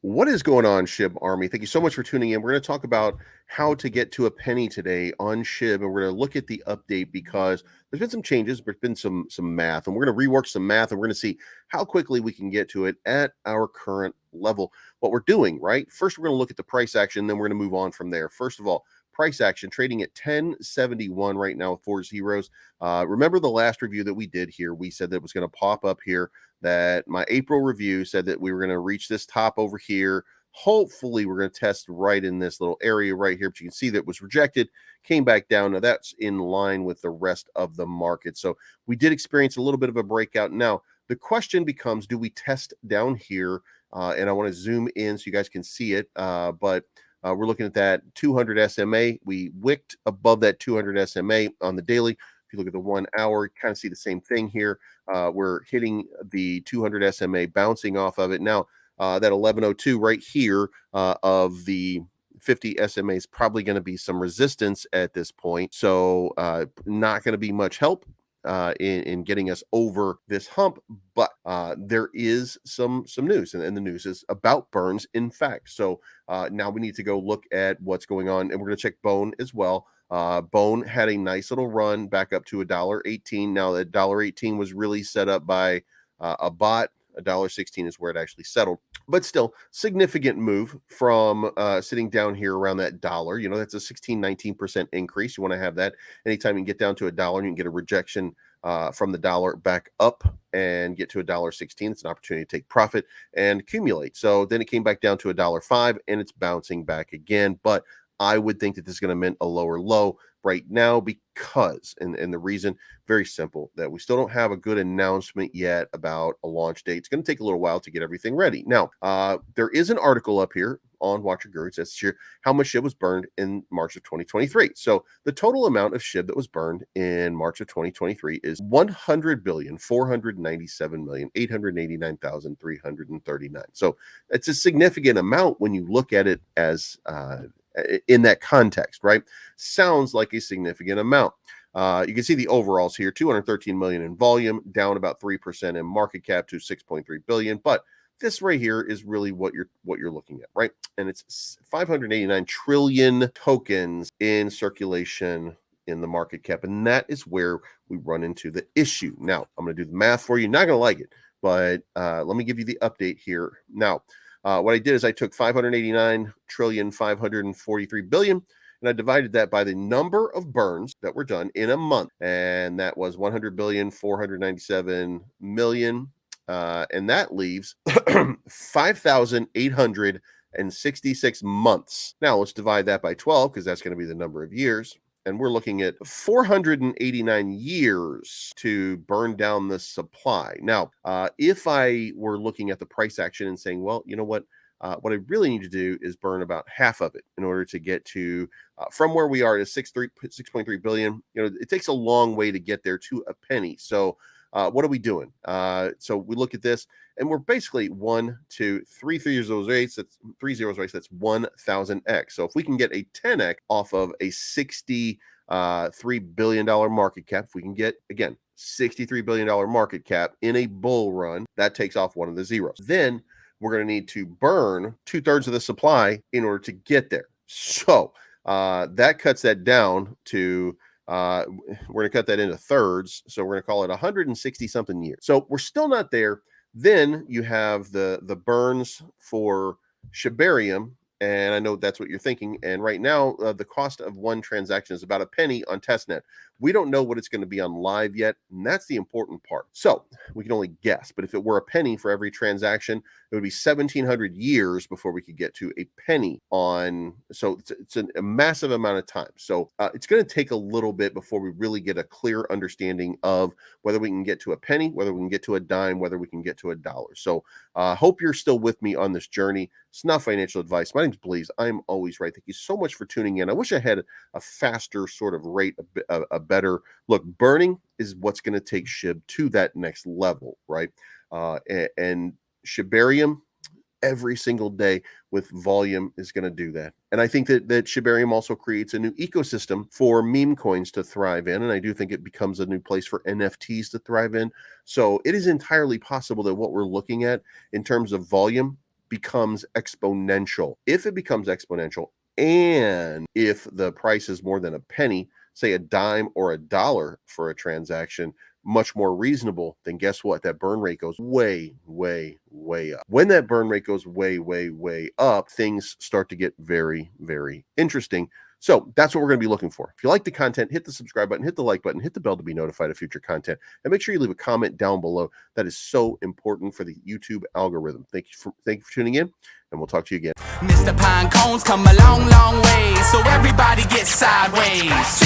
What is going on, Shib Army? Thank you so much for tuning in. We're going to talk about how to get to a penny today on Shib, and we're going to look at the update because there's been some changes, there's been some math, and we're going to rework some math, and we're going to see how quickly we can get to it at our current level. What we're doing, right? First, we're going to look at the price action, then we're going to move on from there. First of all, price action trading at 1071 right now with 4 zeros. Remember the last review that we did here? We said that it was going to pop up here, that my April review said that we were going to reach this top over here. Hopefully we're going to test right in this little area right here, but you can see that it was rejected, came back down. Now that's in line with the rest of the market. So we did experience a little bit of a breakout. Now the question becomes, do we test down here? And I want to zoom in so you guys can see it. But we're looking at that 200 SMA. We wicked above that 200 SMA on the daily. If you look at the 1 hour, you kind of see the same thing here. We're hitting the 200 SMA, bouncing off of it. Now, that 1102 right here of the 50 SMA is probably going to be some resistance at this point. So not going to be much help in getting us over this hump, but there is some news, and the news is about burns, in fact. So now we need to go look at what's going on, and we're going to check Bone as well. Bone had a nice little run back up to $1.18. Now that $1.18 was really set up by a bot. $1.16 is where it actually settled, but still significant move from sitting down here around that dollar. You know, that's a 19% increase. You want to have that anytime you can get down to $1 and you can get a rejection from the dollar back up and get to $1.16. It's an opportunity to take profit and accumulate. So then it came back down to $1.05 and it's bouncing back again. But I would think that this is going to mint a lower low right now because, and the reason, very simple, that we still don't have a good announcement yet about a launch date. It's going to take a little while to get everything ready. Now, there is an article up here on Watcher Guru that says how much SHIB was burned in March of 2023. So the total amount of SHIB that was burned in March of 2023 is 100,497,889,339. So it's a significant amount when you look at it as in that context, right? Sounds like a significant amount. You can see the overalls here, 213 million in volume, down about 3% in market cap to 6.3 billion. But this right here is really what you're looking at, right? And it's 589 trillion tokens in circulation in the market cap, and that is where we run into the issue. Now, I'm going to do the math for you. Not going to like it, but let me give you the update here. Now, what I did is I took 589,543 billion, and I divided that by the number of burns that were done in a month, and that was 100,497,000,000. And that leaves 5,866 months. Now let's divide that by 12 because that's going to be the number of years. And we're looking at 489 years to burn down the supply. Now, if I were looking at the price action and saying, well, you know what I really need to do is burn about half of it in order to get to from where we are to 6.3 billion. You know, it takes a long way to get there to a penny. So what are we doing? So we look at this, and we're basically 1, 2, 3 zeros rates. That's 3 zeros rates. That's 1,000x. So if we can get a 10x off of a $63 billion market cap, if we can get, again, $63 billion market cap in a bull run, that takes off one of the zeros. Then we're going to need to burn 2/3 of the supply in order to get there. So that cuts that down to we're going to cut that into thirds. So we're going to call it 160 something years. So we're still not there. Then you have the burns for Shibarium. And I know that's what you're thinking. And right now, the cost of one transaction is about a penny on testnet. We don't know what it's going to be on live yet. And that's the important part. So we can only guess. But if it were a penny for every transaction, it would be 1,700 years before we could get to a penny on. So it's a massive amount of time. So it's going to take a little bit before we really get a clear understanding of whether we can get to a penny, whether we can get to a dime, whether we can get to $1. So hope you're still with me on this journey. It's not financial advice. My name's Bleez. I'm always right. Thank you so much for tuning in. I wish I had a faster sort of rate, a better look. Burning is what's going to take SHIB to that next level, right? And Shibarium, every single day with volume is going to do that. And I think that Shibarium also creates a new ecosystem for meme coins to thrive in. And I do think it becomes a new place for NFTs to thrive in. So it is entirely possible that what we're looking at in terms of volume becomes exponential. If it becomes exponential, and if the price is more than a penny, say a dime or a dollar for a transaction, much more reasonable, then guess what? That burn rate goes way, way, way up. When that burn rate goes way, way, way up, things start to get very, very interesting. So that's what we're going to be looking for. If you like the content, hit the subscribe button, hit the like button, hit the bell to be notified of future content, and make sure you leave a comment down below. That is so important for the YouTube algorithm. Thank you for tuning in, and we'll talk to you again. Mr. Pine Cones come a long, long way, so everybody gets sideways.